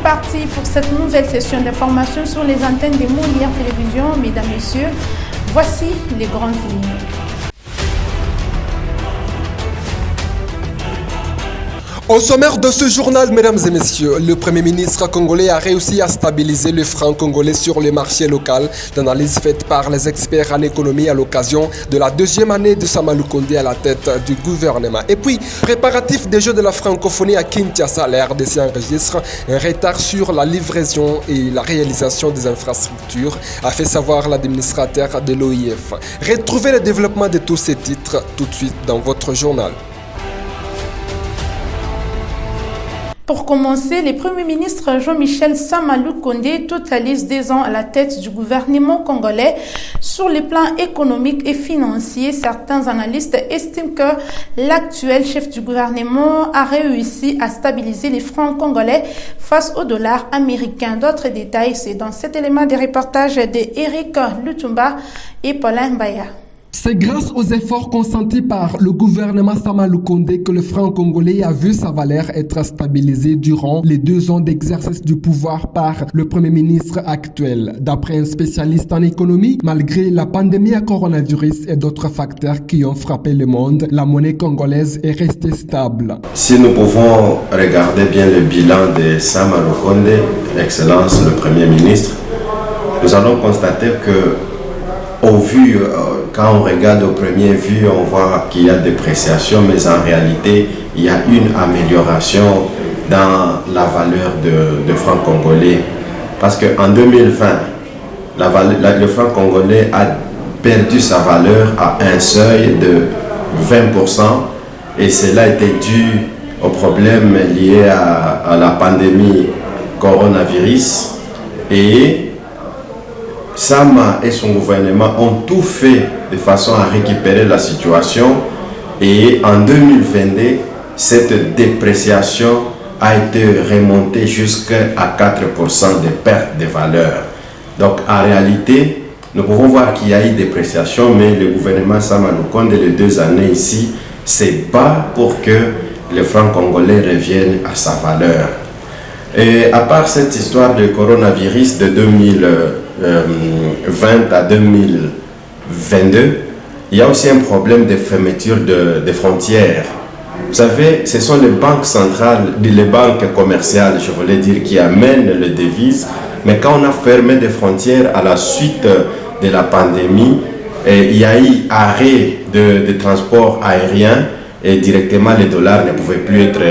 parti pour cette nouvelle session d'information sur les antennes des Molières Télévision. Mesdames, Messieurs, voici les grandes lignes. Au sommaire de ce journal, mesdames et messieurs, le Premier ministre congolais a réussi à stabiliser le franc congolais sur le marché local. L'analyse faite par les experts en économie à l'occasion de la deuxième année de Samalou Kondé à la tête du gouvernement. Et puis, préparatif des Jeux de la francophonie à Kinshasa, la RDC enregistre un retard sur la livraison et la réalisation des infrastructures, a fait savoir l'administrateur de l'OIF. Retrouvez le développement de tous ces titres tout de suite dans votre journal. Pour commencer, le Premier ministre Jean-Michel Samalou Kondé totalise 2 ans à la tête du gouvernement congolais. Sur le plan économique et financier, certains analystes estiment que l'actuel chef du gouvernement a réussi à stabiliser les francs congolais face au dollar américain. D'autres détails, c'est dans cet élément des reportages d'Éric Lutumba et Paulin Mbaya. C'est grâce aux efforts consentis par le gouvernement Samalou Kondé que le franc congolais a vu sa valeur être stabilisée durant les 2 ans d'exercice du pouvoir par le Premier ministre actuel. D'après un spécialiste en économie, malgré la pandémie à coronavirus et d'autres facteurs qui ont frappé le monde, la monnaie congolaise est restée stable. Si nous pouvons regarder bien le bilan de Samalou Kondé, Excellence le Premier ministre, nous allons constater que au vu, quand on regarde au premier vue, on voit qu'il y a dépréciation, mais en réalité, il y a une amélioration dans la valeur de franc congolais. Parce qu'en 2020, le franc congolais a perdu sa valeur à un seuil de 20%, et cela était dû aux problèmes liés à la pandémie coronavirus. Et Sama et son gouvernement ont tout fait de façon à récupérer la situation, et en 2022, cette dépréciation a été remontée jusqu'à 4% de perte de valeur. Donc en réalité, nous pouvons voir qu'il y a eu dépréciation, mais le gouvernement Samalou Kondé, les 2 années ici, se bat pour que le franc congolais revienne à sa valeur. Et à part cette histoire de coronavirus de 2020 à 2022, il y a aussi un problème de fermeture de frontières. Vous savez, ce sont les banques centrales, les banques commerciales, je voulais dire, qui amènent les devises. Mais quand on a fermé des frontières à la suite de la pandémie, il y a eu arrêt de transport aérien, et directement les dollars ne pouvaient plus être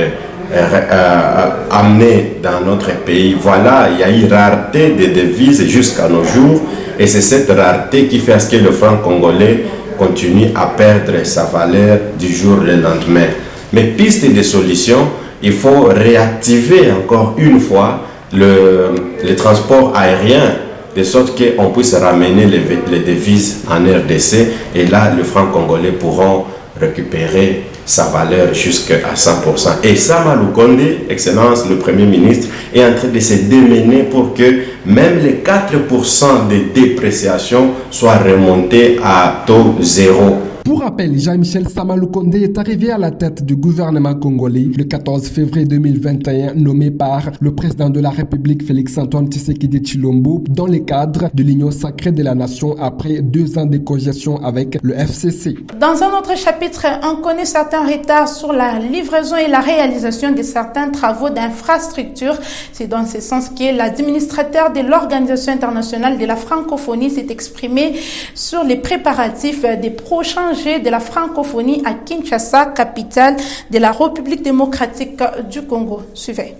amenés dans notre pays. Voilà, il y a eu rareté des devises jusqu'à nos jours, et c'est cette rareté qui fait à ce que le franc congolais continue à perdre sa valeur du jour au lendemain. Mais piste de solution, il faut réactiver encore une fois le transport aérien, de sorte qu'on puisse ramener les devises en RDC, et là, le franc congolais pourront récupérer sa valeur jusqu'à 100%. Et Samalou Kondé, Excellence le Premier ministre, est en train de se démener pour que même les 4% de dépréciation soient remontés à taux zéro. Pour rappel, Jean-Michel Samalou Kondé est arrivé à la tête du gouvernement congolais le 14 février 2021, nommé par le président de la République Félix-Antoine Tshisekedi Tshilombo dans le cadre de l'Union sacrée de la nation après 2 ans de cogestion avec le FCC. Dans un autre chapitre, on connaît certains retards sur la livraison et la réalisation de certains travaux d'infrastructure. C'est dans ce sens que l'administrateur de l'Organisation internationale de la francophonie s'est exprimé sur les préparatifs des prochains Jeux de la francophonie à Kinshasa, capitale de la République démocratique du Congo. Suivez.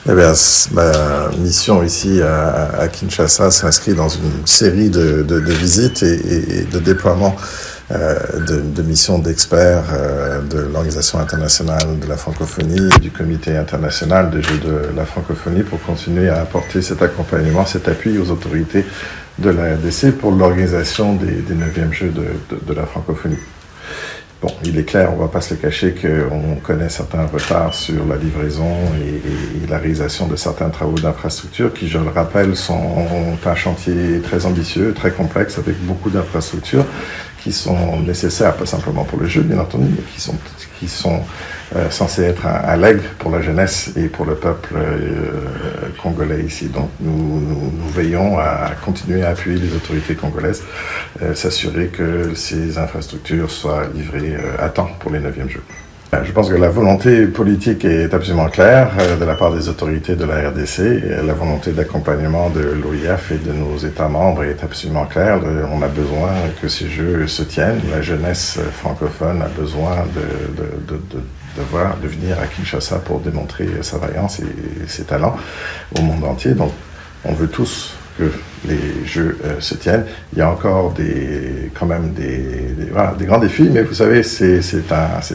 Eh bien, ma mission ici à Kinshasa s'inscrit dans une série de visites et de déploiements de missions d'experts de l'Organisation internationale de la francophonie et du Comité international des Jeux de la francophonie pour continuer à apporter cet accompagnement, cet appui aux autorités de la RDC pour l'organisation des 9e Jeux de la francophonie. Bon, il est clair, on ne va pas se le cacher, qu'on connaît certains retards sur la livraison et la réalisation de certains travaux d'infrastructure qui, je le rappelle, sont un chantier très ambitieux, très complexe, avec beaucoup d'infrastructures qui sont nécessaires, pas simplement pour le jeu, bien entendu, mais qui sont censés être un legs pour la jeunesse et pour le peuple congolais ici. Donc nous veillons à continuer à appuyer les autorités congolaises, s'assurer que ces infrastructures soient livrées à temps pour les 9e Jeux. Je pense que la volonté politique est absolument claire de la part des autorités de la RDC. Et la volonté d'accompagnement de l'OIF et de nos États membres est absolument claire. On a besoin que ces Jeux se tiennent. La jeunesse francophone a besoin de venir à Kinshasa pour démontrer sa vaillance et ses talents au monde entier. Donc on veut tous que les Jeux se tiennent. Il y a encore quand même des grands défis, mais vous savez, c'est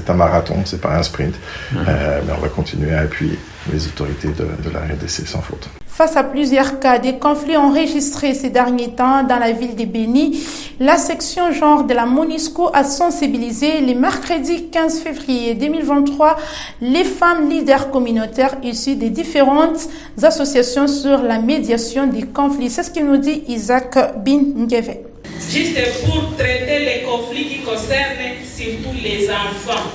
un marathon, c'est pas un sprint. Mais on va continuer à appuyer les autorités de la RDC sans faute. Face à plusieurs cas de conflits enregistrés ces derniers temps dans la ville de Béni, la section genre de la MONUSCO a sensibilisé le mercredi 15 février 2023 les femmes leaders communautaires issues des différentes associations sur la médiation des conflits. C'est ce qu'il nous dit Isaac Bin-Ngeve. Juste pour traiter les conflits qui concernent surtout les enfants.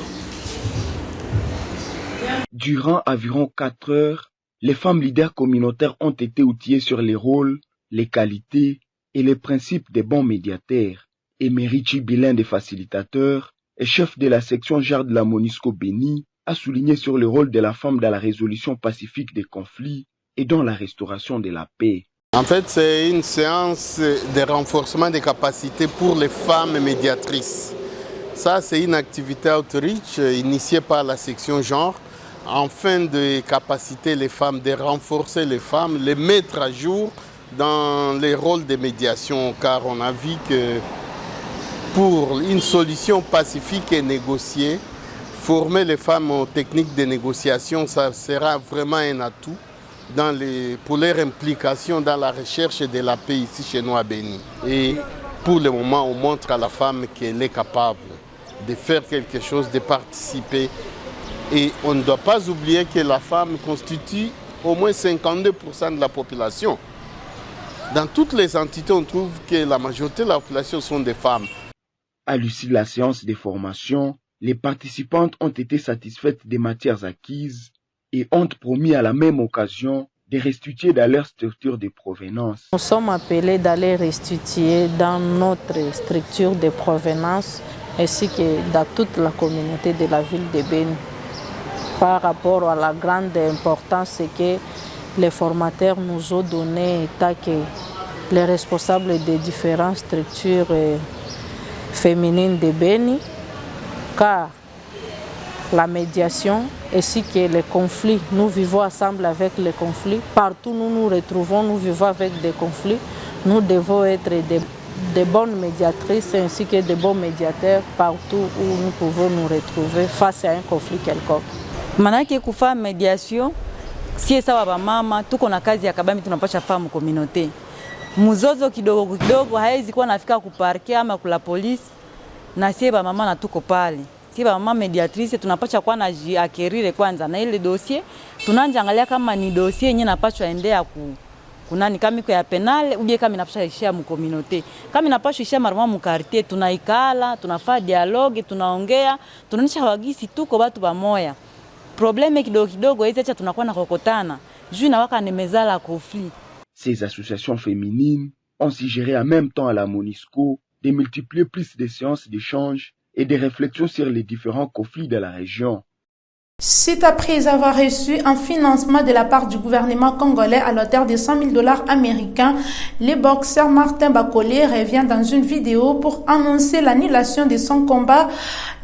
Durant environ 4 heures, les femmes leaders communautaires ont été outillées sur les rôles, les qualités et les principes des bons médiateurs. Emery Bilin des facilitateurs et chef de la section genre de la MONUSCO Béni a souligné sur le rôle de la femme dans la résolution pacifique des conflits et dans la restauration de la paix. En fait, c'est une séance de renforcement des capacités pour les femmes médiatrices. Ça, c'est une activité outreach initiée par la section genre afin de capaciter les femmes, de renforcer les femmes, les mettre à jour dans les rôles de médiation, car on a vu que pour une solution pacifique et négociée, former les femmes aux techniques de négociation, ça sera vraiment un atout pour leur implication dans la recherche de la paix ici chez nous à Béni. Et pour le moment, on montre à la femme qu'elle est capable de faire quelque chose, de participer. Et on ne doit pas oublier que la femme constitue au moins 52% de la population. Dans toutes les entités, on trouve que la majorité de la population sont des femmes. À l'issue de la séance de formation, les participantes ont été satisfaites des matières acquises et ont promis à la même occasion de restituer dans leur structure de provenance. Nous sommes appelés d'aller restituer dans notre structure de provenance ainsi que dans toute la communauté de la ville de Béni. Par rapport à la grande importance que les formateurs nous ont donné, tant que les responsables des différentes structures féminines de Béni, car la médiation ainsi que les conflits, nous vivons ensemble avec les conflits. Partout où nous nous retrouvons, nous vivons avec des conflits. Nous devons être des bonnes médiatrices ainsi que des bons médiateurs partout où nous pouvons nous retrouver face à un conflit quelconque. Manake kufanya mediation sie sawa ba mama tuko na kazi ya kabambi tunapasha fahamu community. Mzozo kidogo kidogo haizi kuwa nafika kuparkia ama kula polisi na sie ba mama na tuko pale. Sie ba mama mediatrice tunapasha kuwa na jiakerire kwanza na ile dossier tunanja angalia kama ni dossier yenyewe napaswa endea kunani kama iko ya penale uje kama inapasha ishia mu community. Kama inapasha ishia maruma mu quartier tunaikala, tunafanya dialogue, tunaongea, tunanisha wagisi tuko watu pamoja. Problème kidogo kidogo hizi acha tunakuwa na kokotana juu na waka nemezala conflit. Ces associations féminines ont suggéré en même temps à la MONUSCO de multiplier plus de séances d'échange et de réflexions sur les différents conflits de la région. C'est après avoir reçu un financement de la part du gouvernement congolais à l'auteur de $100 000 américains, le boxeur Martin Bakolé revient dans une vidéo pour annoncer l'annulation de son combat,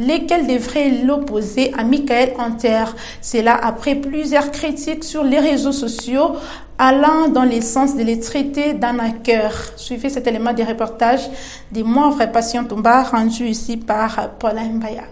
lesquels devraient l'opposer à Michael Hunter. C'est là après plusieurs critiques sur les réseaux sociaux allant dans le sens de les traiter d'arnaqueurs. Suivez cet élément de reportage de Moi Vrai Patient Tomba rendu ici par Paulin Mbaya.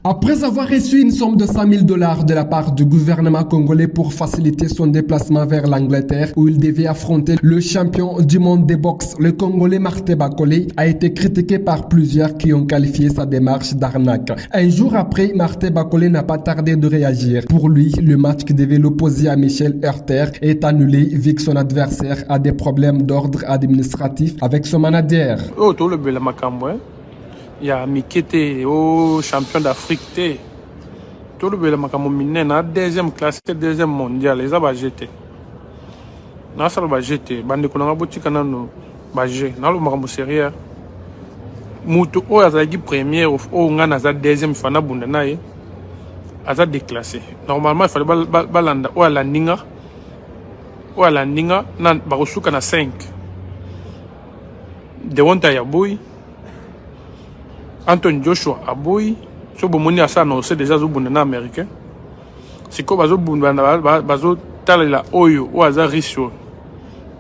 Après avoir reçu une somme de $100 000 de la part du gouvernement congolais pour faciliter son déplacement vers l'Angleterre où il devait affronter le champion du monde de boxe, le Congolais Martin Bakolé a été critiqué par plusieurs qui ont qualifié sa démarche d'arnaque. Un jour après, Martin Bakolé n'a pas tardé de réagir. Pour lui, le match qui devait l'opposer à Michael Hunter est annulé vu que son adversaire a des problèmes d'ordre administratif avec son manager. il y a Mikete au champion d'Afrique. Tout le monde est deuxième classe, deuxième mondial. Les a jeté. Na sala ba jeté. Bande ko na botika nano ba jeté. Na lo makambo sérieux. Mutu o azaki première o ngana za deuxième fana bunda naye. Aza déclassé. Normalement il fallait balanda o ala ninga. O ala ninga na ba kosuka na 5. De wonta ya boy. Anthony Joshua aboy. So bomoni asa na ose déjà zo bunda na américain. Siko bazo bunda bazo talela oyo o aza risio.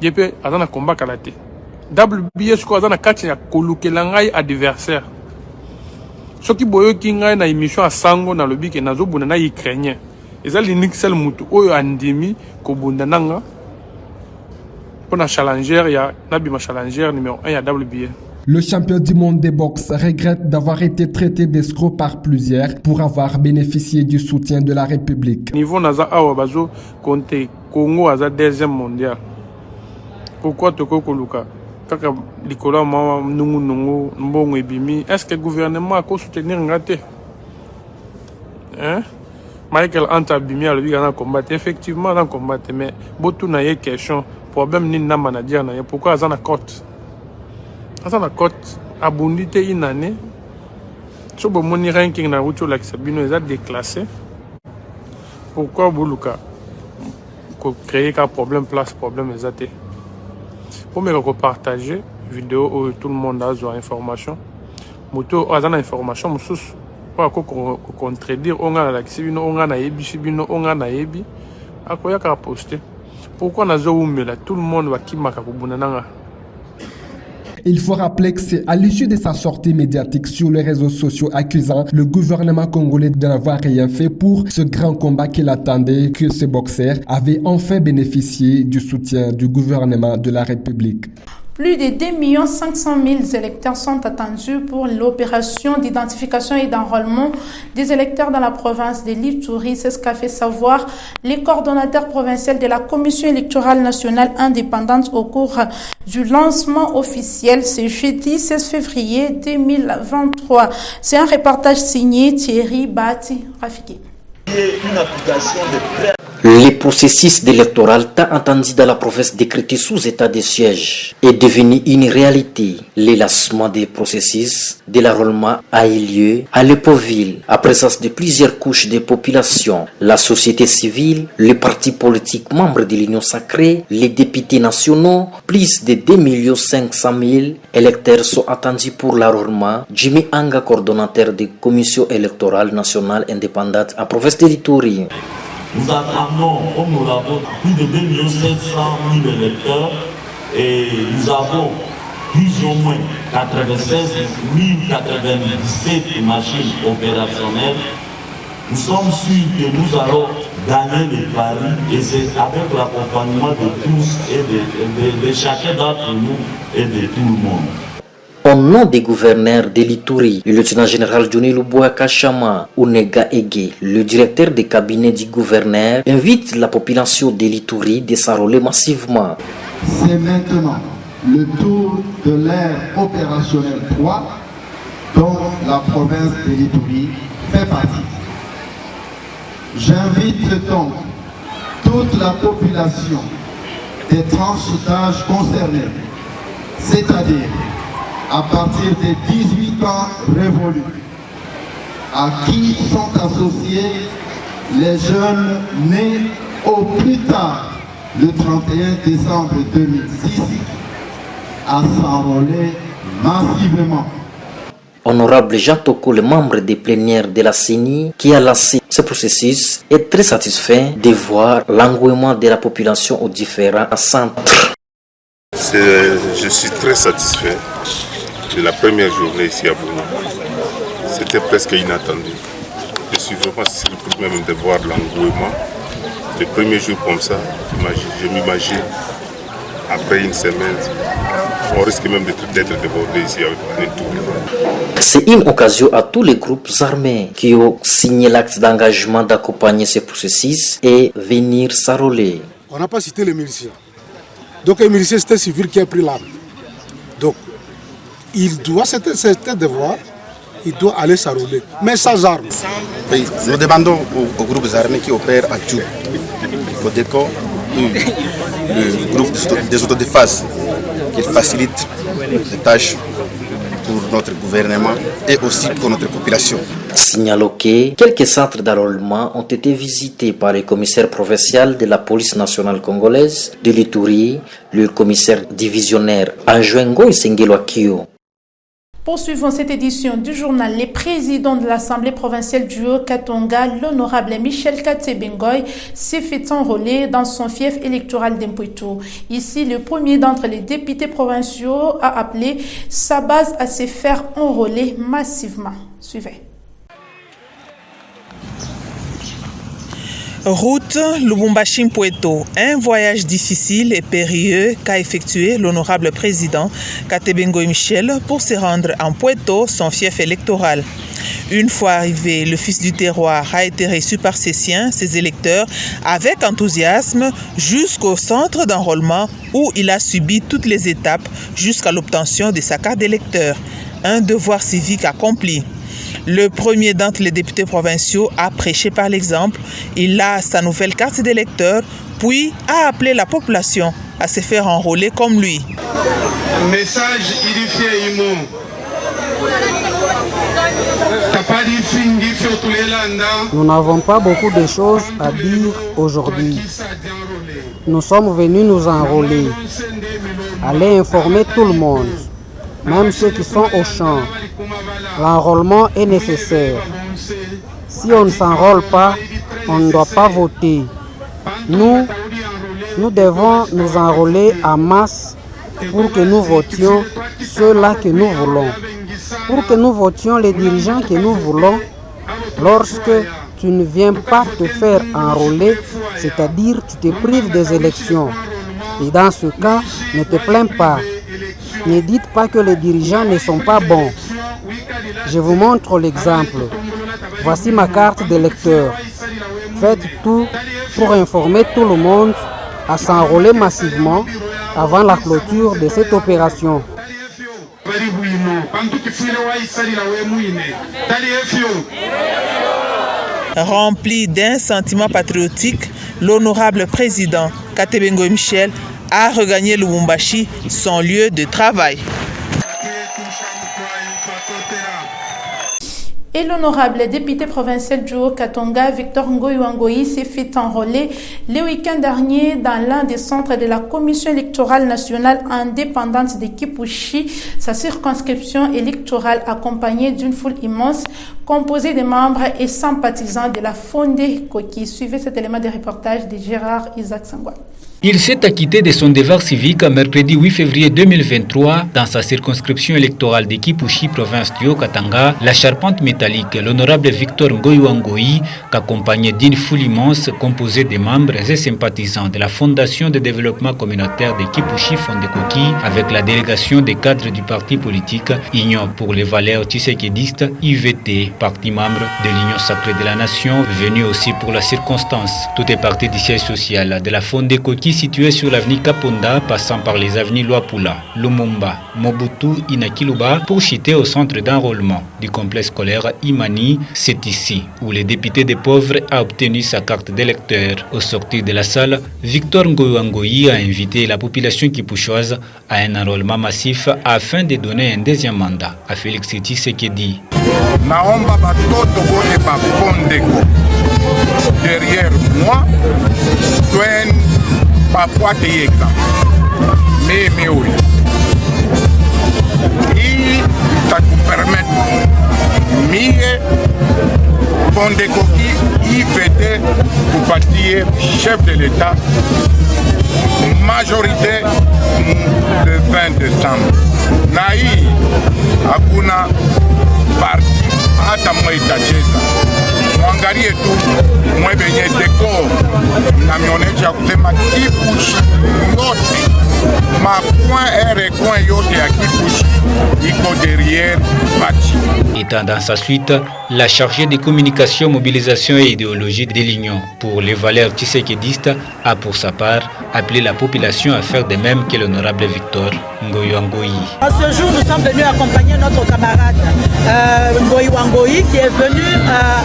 Yepe azana combat kalaté. WBS ko azana kati ya kolukela ngai adversaire. Soki boyo ki ngai na émission a sango na lobi ke nazo bunda na ukrainien. Eza l'unique seul mutu oyo andimi ko bunda nanga. Pona challenger ya nabima challenger numéro 1 ya WBA. Le champion du monde de boxe regrette d'avoir été traité d'escroc par plusieurs pour avoir bénéficié du soutien de la République. Niveau naza awa bazo konte Congo aza deuxième mondial. Pourquoi toko koluka kaka likola mama nungu mbongo ebimi? Est-ce que le gouvernement a soutenir ngate? Hein? Michael Anta bimi alobi kana combattre effectivement dans combattre mais botu na ye question problème ni na manager na ye pourquoi azana cote? Azana cote abundité une année. So bo moni ranking na ruto la kisabino eza déclassé. Pourquoi boluka ko créer un problème place problème exacté? Pour me repartager vidéo où tout le monde a besoin d'informations. Moto a besoin d'informations, moussous pour contredire on a la kisibino on a na yebi sibino on a na yebi akoya ka poster. Pourquoi na zo umela tout le monde va kimaka kubunana? Il faut rappeler que c'est à l'issue de sa sortie médiatique sur les réseaux sociaux accusant le gouvernement congolais de n'avoir rien fait pour ce grand combat qu'il attendait que ce boxeur avait enfin bénéficié du soutien du gouvernement de la République. Plus de 2 500 000 électeurs sont attendus pour l'opération d'identification et d'enrôlement des électeurs dans la province de l'Ituri. C'est ce qu'a fait savoir les coordonnateurs provinciaux de la Commission électorale nationale indépendante au cours du lancement officiel ce jeudi 16 février 2023. C'est un reportage signé Thierry Bati Rafiki. Une application de Le processus électoral tant entendu dans la province décrétée sous état de siège est devenu une réalité. L'élancement des processus de l'enrôlement a eu lieu à Lepoville, à présence de plusieurs couches de population, la société civile, les partis politiques membres de l'Union sacrée, les députés nationaux. Plus de 2 500 000 électeurs sont attendus pour l'enrôlement. Jimmy Anga, coordonnateur de la Commission électorale nationale indépendante à province de l'Ituri. Nous attendons, comme nous l'avons, plus de 2 700 000 électeurs et nous avons plus ou moins 96 097 machines opérationnelles. Nous sommes sûrs que nous allons gagner le pari et c'est avec l'accompagnement de tous et de chacun d'entre nous et de tout le monde. Au nom des gouverneurs de l'Ituri, le lieutenant-général Johnny Luboya Kachama Unega Ege, le directeur de cabinet du gouverneur, invite la population de l'Ituri de s'enrôler massivement. C'est maintenant le tour de l'ère opérationnelle 3 dont la province de l'Ituri fait partie. J'invite donc toute la population des tranches d'âge concernées, c'est-à-dire à partir des 18 ans révolus, à qui sont associés les jeunes nés au plus tard le 31 décembre 2006, à s'enrôler massivement. Honorable Jean Toko, le membre des plénières de la CENI qui a lancé ce processus, est très satisfait de voir l'engouement de la population aux différents centres. Je suis très satisfait de la première journée ici à Bouna. C'était presque inattendu. Je suis vraiment surpris même de voir l'engouement. Le premier jour comme ça, je m'imagine, après une semaine, on risque même d'être débordé ici avec un tour. C'est une occasion à tous les groupes armés qui ont signé l'acte d'engagement d'accompagner ce processus et venir s'enrôler. On n'a pas cité les miliciens. Donc les miliciens, c'était un civil qui a pris l'arme. Donc, il doit, c'était devoir il doit aller s'enrôler, mais sans armes. Oui, nous demandons aux groupes armés qui opèrent à Djou, Codeco, le groupe des autodéfenses, qu'ils facilitent les tâches pour notre gouvernement et aussi pour notre population. Signalons que quelques centres d'enrôlement ont été visités par le commissaire provincial de la police nationale congolaise de l'Ituri, le commissaire divisionnaire Anjouengo Isengelo Akio. Poursuivons cette édition du journal. Le président de l'Assemblée provinciale du Haut-Katanga, l'honorable Michel Katsebengoy, s'est fait enrôler dans son fief électoral d'Impuito. Ici, le premier d'entre les députés provinciaux a appelé sa base à se faire enrôler massivement. Suivez. Route Lubumbashi-Mpueto, un voyage difficile et périlleux qu'a effectué l'honorable président Katsebengoy Michel pour se rendre en Mpueto, son fief électoral. Une fois arrivé, le fils du terroir a été reçu par ses siens, ses électeurs, avec enthousiasme jusqu'au centre d'enrôlement où il a subi toutes les étapes jusqu'à l'obtention de sa carte d'électeur. Un devoir civique accompli. Le premier d'entre les députés provinciaux a prêché par l'exemple. Il a sa nouvelle carte d'électeur, puis a appelé la population à se faire enrôler comme lui. Message Nous n'avons pas beaucoup de choses à dire aujourd'hui. Nous sommes venus nous enrôler. Allez informer tout le monde, même ceux qui sont au champ. L'enrôlement est nécessaire. Si on ne s'enrôle pas, on ne doit pas voter. Nous devons nous enrôler en masse pour que nous votions ceux-là que nous voulons. Pour que nous votions les dirigeants que nous voulons. Lorsque tu ne viens pas te faire enrôler, c'est-à-dire tu te prives des élections. Et dans ce cas, ne te plains pas. Ne dites pas que les dirigeants ne sont pas bons. Je vous montre l'exemple. Voici ma carte d'électeur. Faites tout pour informer tout le monde à s'enrôler massivement avant la clôture de cette opération. Rempli d'un sentiment patriotique, l'honorable président Katsebengoy Michel a regagné Lubumbashi, son lieu de travail. Et l'honorable député provincial du Haut-Katanga, Victor Ngoyi s'est fait enrôler le week-end dernier dans l'un des centres de la Commission électorale nationale indépendante de Kipushi, sa circonscription électorale accompagnée d'une foule immense composée de membres et sympathisants de la Fondé Koki. Suivez cet élément de reportage de Gérard Isaac Sangwa. Il s'est acquitté de son devoir civique mercredi 8 février 2023 dans sa circonscription électorale de Kipushi, province du Haut-Katanga. La charpente métallique, l'honorable Victor Ngoyi, qu'accompagné d'une foule immense composée de membres et sympathisants de la Fondation de développement communautaire de Kipushi, Fondé Koki, avec la délégation des cadres du parti politique Union pour les valeurs tshisekidistes, IVT, parti membre de l'Union sacrée de la nation, venu aussi pour la circonstance. Tout est parti du siège social de la Fondé Koki situé sur l'avenue Kaponda, passant par les avenues Luapula, Lumumba, Mobutu, Inakiluba, pour chuter au centre d'enrôlement du complexe scolaire Imani. C'est ici où le député des pauvres a obtenu sa carte d'électeur. Au sortir de la salle, Victor Ngoyi a invité la population kipushoise à un enrôlement massif afin de donner un deuxième mandat à Félix Tshisekedi. Naomba batoto bote ba Fondeko derrière moi, Twen Papua Teyeka, Memeoui. Et ça nous permet Mie Fondeko qui IVT pour partir chef de l'État, majorité le 20 décembre. Naï, Akuna parti, hata itacheza. Mwangalie tu mwebenye deko na mionesha kusema Kipushi yote macoin erecoin yote ya Kipushi iko derrière Bati. Étant dans sa suite, la chargée de communication, mobilisation et idéologie de l'Union pour les valeurs tshisekédistes a pour sa part appelé la population à faire de même que l'honorable Victor Ngoyi wa Ngoyi. En ce jour, nous sommes venus accompagner notre camarade Ngoyi wa Ngoyi qui est venu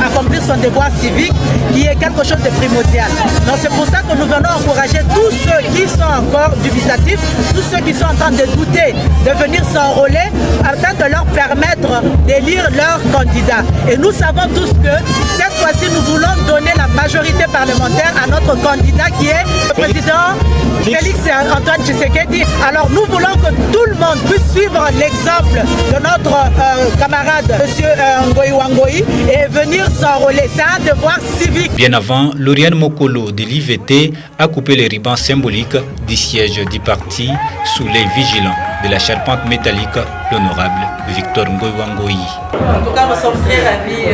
accomplir son devoir civique, qui est quelque chose de primordial. Donc c'est pour ça que nous venons encourager tous ceux qui sont encore dubitatifs, tous ceux qui sont en train de douter, de venir s'enrôler afin de leur permettre d'élire leur candidat. Et nous savons tous que cette fois-ci, nous voulons donner la majorité parlementaire à notre candidat qui est le président Félix Antoine Tshisekedi. Alors nous voulons que tout le monde puisse suivre l'exemple de notre camarade M. Ngoyi wa Ngoyi et venir s'enrôler. C'est un devoir civique. Bien avant, Lauriane Mokolo de l'IVT a coupé les rubans symboliques du siège du parti sous l'œil vigilant de la charpente métallique, l'honorable Victor Ngoyi wa Ngoyi. En tout cas, nous sommes très ravis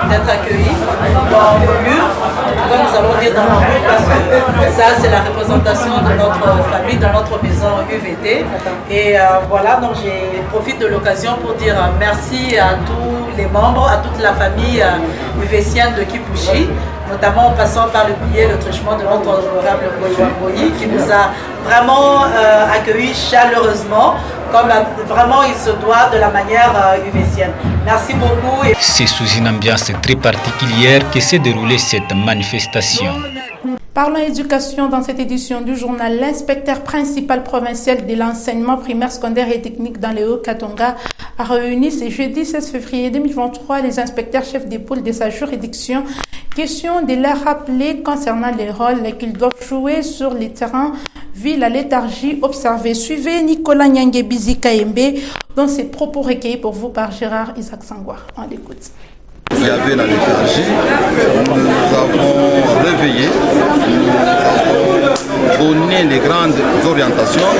d'être accueillis dans nos murs. En tout cas, nous allons dire dans nos murs parce que ça, c'est la représentation de notre famille, de notre maison UVT. Et voilà, donc je profite de l'occasion pour dire merci à tous les membres, à toute la famille UVCienne de Kipushi, notamment en passant par le billet, le truchement de notre honorable Ngoyi wa Ngoyi qui nous a vraiment accueillis chaleureusement, comme vraiment il se doit de la manière UVCienne. Merci beaucoup. C'est sous une ambiance très particulière que s'est déroulée cette manifestation. Parlons éducation dans cette édition du journal. L'inspecteur principal provincial de l'enseignement primaire, secondaire et technique dans les Hauts-Katonga a réuni ce jeudi 16 février 2023 les inspecteurs chefs des pôles de sa juridiction. Question de leur rappeler concernant les rôles qu'ils doivent jouer sur les terrains vu la léthargie observée. Suivez Nicolas Nyangebizi Kaembe dans ses propos recueillis pour vous par Gérard Isaac Sangwa. On l'écoute. Il y avait la léthargie, nous avons réveillé, nous avons donné les grandes orientations,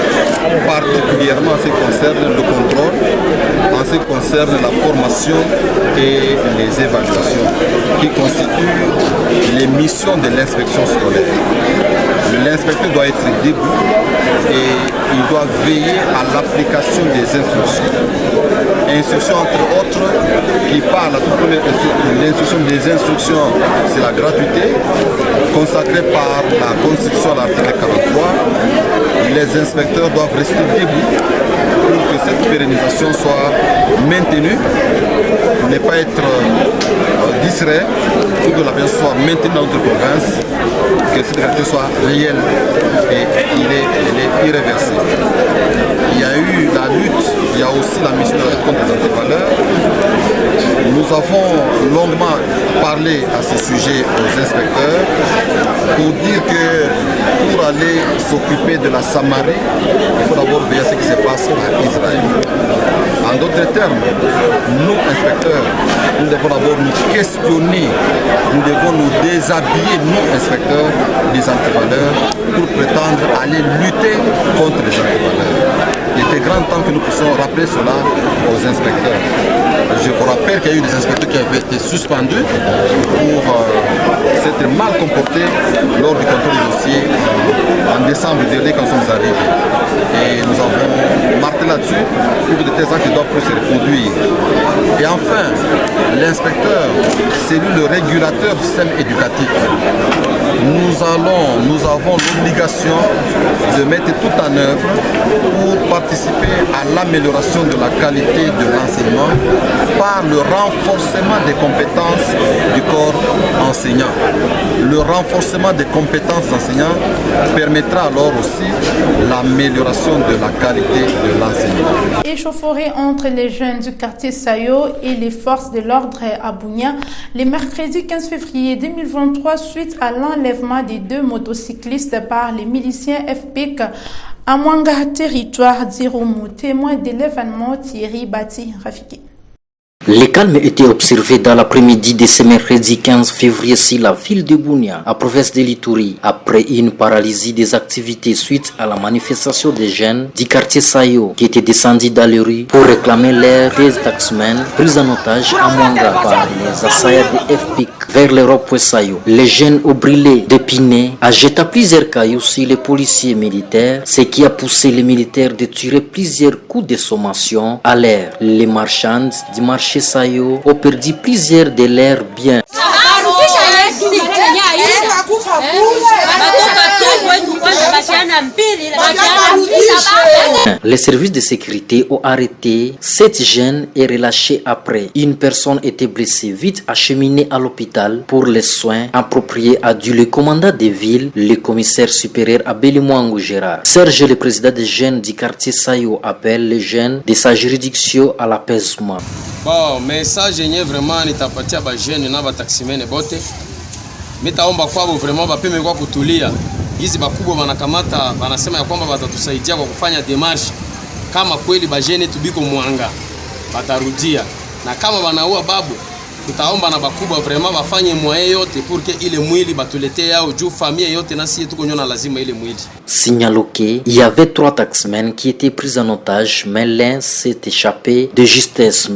particulièrement en ce qui concerne le contrôle, en ce qui concerne la formation et les évaluations, qui constituent les missions de l'inspection scolaire. L'inspecteur doit être debout et il doit veiller à l'application des instructions. Instructions entre autres qui parlent à toute première l'instruction des instructions, c'est la gratuité consacrée par la Constitution à l'article 43. Les inspecteurs doivent rester debout pour que cette pérennisation soit maintenue, ne pas être distrait, pour que la personne soit maintenue dans notre province, que cette gratuité soit réelle et elle est irréversible. Il y a eu la lutte, il y a aussi la mission de la lutte contre les antivaleurs. Nous avons longuement parlé à ce sujet aux inspecteurs pour dire que pour aller s'occuper de la Samarie, il faut d'abord veiller à ce qui se passe à Israël. En d'autres termes, nous, inspecteurs, nous devons d'abord nous questionner, nous devons nous déshabiller, nous, inspecteurs, des antivaleurs, pour prétendre aller lutter contre les antivaleurs. Il était grand temps que nous puissions rappeler cela aux inspecteurs. Je vous rappelle qu'il y a eu des inspecteurs qui avaient été suspendus pour s'être mal comportés lors du contrôle du dossier en décembre dernier quand nous sommes arrivés. Et nous avons marqué là-dessus pour que de tels actes doivent plus se reproduire. Et enfin, l'inspecteur, c'est lui le régulateur du système éducatif. Nous avons l'obligation de mettre tout en œuvre pour participer à l'amélioration de la qualité de l'enseignement par le renforcement des compétences du corps enseignant. Le renforcement des compétences enseignants permettra alors aussi l'amélioration de la qualité de l'enseignement. Échauffourée entre les jeunes du quartier Sayo et les forces de l'ordre à Bunia, le mercredi 15 février 2023, suite à l'enlèvement des 2 motocyclistes par les miliciens FPIC à Mwanga, territoire d'Irumu. Témoin de l'événement, Thierry Bati Rafiki. Le calme était observé dans l'après-midi de ce mercredi 15 février sur la ville de Bunia, à province de l'Ituri, après une paralysie des activités suite à la manifestation des jeunes du quartier Sayo qui étaient descendus dans les rues pour réclamer l'air des taxmen pris en otage à Mwanga par les assaillants de FPIC vers l'Europe Sayo. Les jeunes ont brûlé d'épinay, a jeté plusieurs cailloux sur les policiers militaires, ce qui a poussé les militaires de tirer plusieurs coups de sommation à l'air. Les marchands du marché Sayo ont perdu plusieurs de leurs biens. Les services de sécurité ont arrêté 7 jeunes et relâchés après. Une personne était blessée, vite acheminée à l'hôpital pour les soins appropriés, a dit le commandant de ville, le commissaire supérieur Abeli Mwangu Gérard. Serge, le président des jeunes du quartier Sayo, appelle les jeunes de sa juridiction à l'apaisement. Bon, message yenye vraiment nitapatia ba jeune na ba taximene bote. Mitaomba kwao vraiment bapeme kwa kutulia. Hizi bakubwa wanakamata wanasema ya kwamba watatusaidia kwa kufanya demarche. Kama kweli ba jeune tubiko Mwanga batarudia. Na kama wanaua babu tutaomba na bakubwa vraiment bafanye moyen yote pour que ile mwili batuletee yao juu famille yote na sisi tuko nyona lazima ile mwili. Signaloqué, il y avait 3 taxmen qui étaient pris en otage, mais l'un s'est échappé de justesse.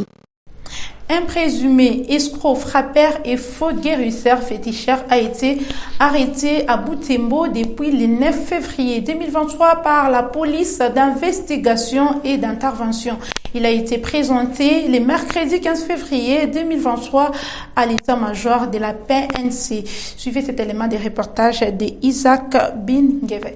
Un présumé escroc, frappeur et faux guérisseur féticheur a été arrêté à Butembo depuis le 9 février 2023 par la police d'investigation et d'intervention. Il a été présenté le mercredi 15 février 2023 à l'état-major de la PNC. Suivez cet élément de reportage de Isaac Bingeve.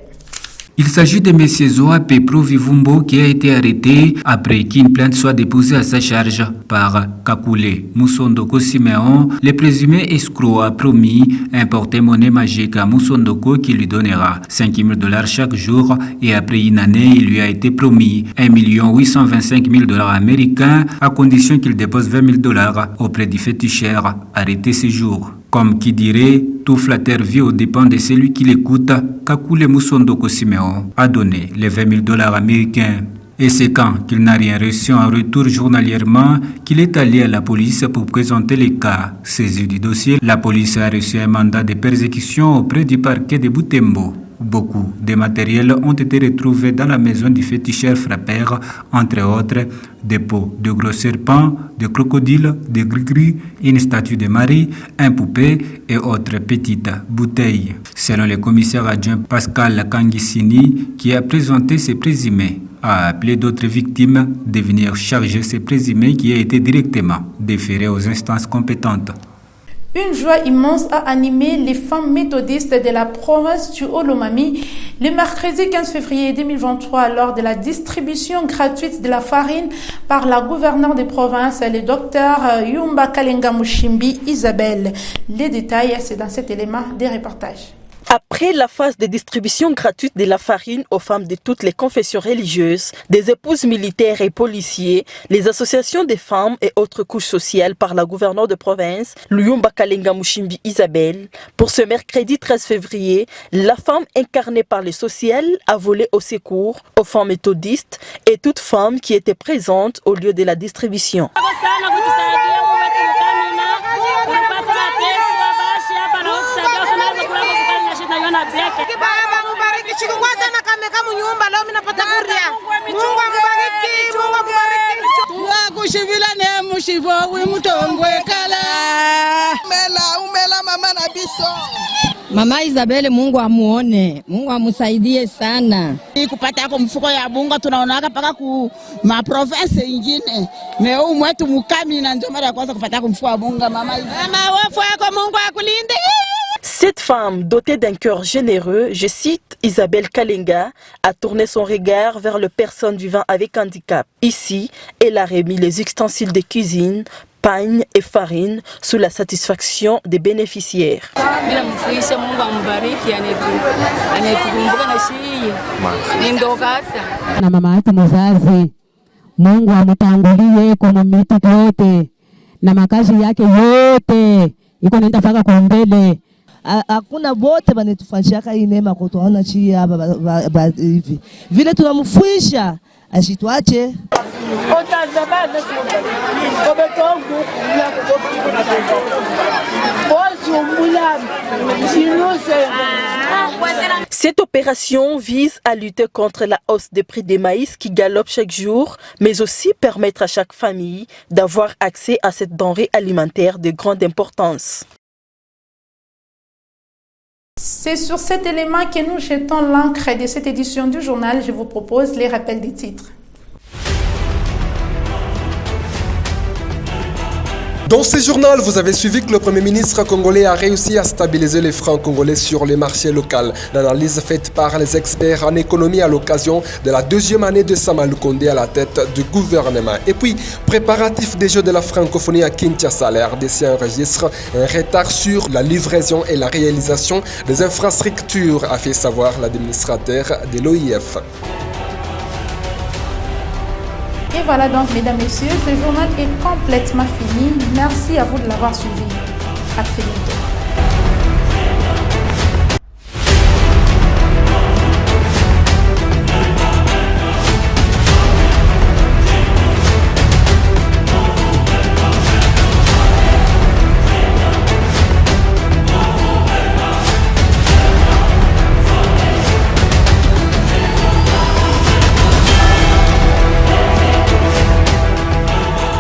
Il s'agit de M. Zoa Pepro Vivumbo qui a été arrêté après qu'une plainte soit déposée à sa charge par Kakule Musondoko Simeon. Le présumé escroc a promis un porte-monnaie magique à Musondoko qui lui donnera $5 000 chaque jour et après une année, il lui a été promis $1,825,000 américains à condition qu'il dépose $20,000 auprès du féticheur arrêté ce jour. Comme qui dirait, tout flatteur vit aux dépens de celui qui l'écoute, Kakule Musondoko Simeon a donné les $20,000 américains. Et c'est quand qu'il n'a rien reçu en retour journalièrement qu'il est allé à la police pour présenter les cas. Saisi du dossier, la police a reçu un mandat de persécution auprès du parquet de Butembo. Beaucoup de matériels ont été retrouvés dans la maison du féticheur frappeur, entre autres des pots de gros serpents, de crocodiles, de gris-gris, une statue de Marie, un poupée et autres petites bouteilles. Selon le commissaire adjoint Pascal Kangisini, qui a présenté ses présumés, a appelé d'autres victimes de venir charger ces présumés qui a été directement déférés aux instances compétentes. Une joie immense a animé les femmes méthodistes de la province du Haut-Lomami le mercredi 15 février 2023 lors de la distribution gratuite de la farine par la gouverneure de province, le docteur Yumba Kalenga Mushimbi Isabelle. Les détails, c'est dans cet élément des reportages. Après la phase de distribution gratuite de la farine aux femmes de toutes les confessions religieuses, des épouses militaires et policiers, les associations des femmes et autres couches sociales par la gouverneure de province, Luyumba Kalenga Mushimbi Isabelle, pour ce mercredi 13 février, la femme incarnée par les social a volé au secours aux femmes méthodistes et toutes femmes qui étaient présentes au lieu de la distribution. Mama Isabelle, Mungu amuone, Mungu amusaidie sana. Kupata kwa mfuko ya bunga tunaonaka paka ku ma province ingine. Meu mwetu mukami na ndio mara ya kwanza kupata kwa mfuko ya bunga mama. Mama wafu yako Mungu akulinde. Cette femme, dotée d'un cœur généreux, je cite Isabelle Kalenga, a tourné son regard vers les personnes vivant avec handicap. Ici, elle a remis les ustensiles de cuisine, pagne et farine sous la satisfaction des bénéficiaires. Na mama yetu mzazi, Mungu amutangulie kwa miti yote na makazi yake yote iko nenda faka kwa mbele. Hakuna wote banetufanyaka hii neema kutuona chi hapa hivi. Vile tunamfuisha asitwache. Cette opération vise à lutter contre la hausse des prix des maïs qui galopent chaque jour, mais aussi permettre à chaque famille d'avoir accès à cette denrée alimentaire de grande importance. C'est sur cet élément que nous jetons l'encre de cette édition du journal. Je vous propose les rappels des titres. Dans ce journal, vous avez suivi que le Premier ministre congolais a réussi à stabiliser les francs congolais sur les marchés locaux. L'analyse faite par les experts en économie à l'occasion de la deuxième année de Sama Lukonde à la tête du gouvernement. Et puis, préparatif des Jeux de la francophonie à Kinshasa, la RDC enregistre un retard sur la livraison et la réalisation des infrastructures, a fait savoir l'administrateur de l'OIF. Et voilà donc, mesdames, messieurs, ce journal est complètement fini. Merci à vous de l'avoir suivi. À très bientôt.